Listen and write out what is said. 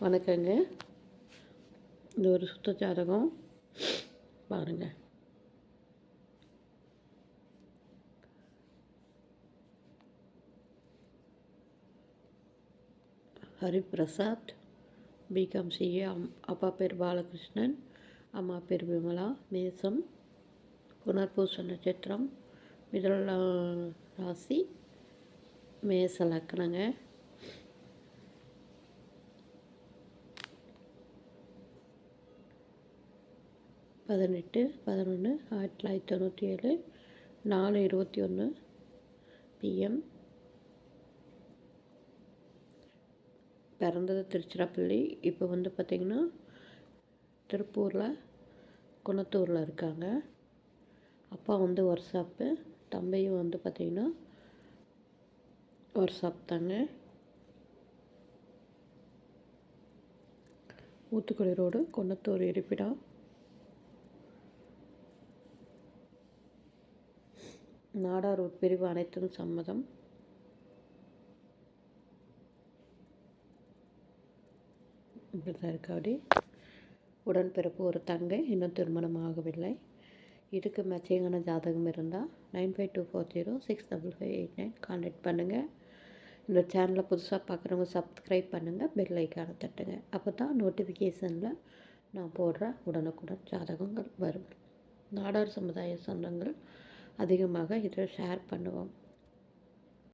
வணக்கங்க. இது ஒரு சுத்த ஜாதகம் பாருங்கள். Hariprasad, BCom CA. அப்பா பேர் பாலகிருஷ்ணன், அம்மா பேர் விமலா. மேசம், புனர்பூச நட்சத்திரம், மிதல் ராசி, மேச லக்னங்க. பதினெட்டு 11/1997 4:21 PM. பிறந்தது திருச்சிராப்பள்ளி. இப்போ பார்த்திங்கன்னா திருப்பூரில் குணத்தூரில் இருக்காங்க. அப்பா ஒர்க் ஷாப்பு, தம்பியும் பார்த்திங்கன்னா ஒர்க் ஷாப் தாங்க. ஊத்துக்குடி ரோடு, குணத்தூர் இருப்பிடம். நாடார் உட்பிரிவு அனைத்தும் சம்மதம். இப்படி தான் இருக்காடி. உடன்பிறப்பு ஒரு தங்கை, இன்னும் திருமணம் ஆகவில்லை. இதுக்கு மேட்சிங்கான ஜாதகம் இருந்தால் 9524065589 கான்டாக்ட் பண்ணுங்கள். இந்த சேனலை புதுசாக பார்க்குறவங்க சப்ஸ்கிரைப் பண்ணுங்கள், பெல் ஐக்கானை தட்டுங்க. அப்போ தான் நோட்டிஃபிகேஷனில் நான் போடுற உடனுக்குடன் ஜாதகங்கள் வரும். நாடார் சமுதாய சொந்தங்கள் அதிகமாக இதை ஷேர் பண்ணுவோம்.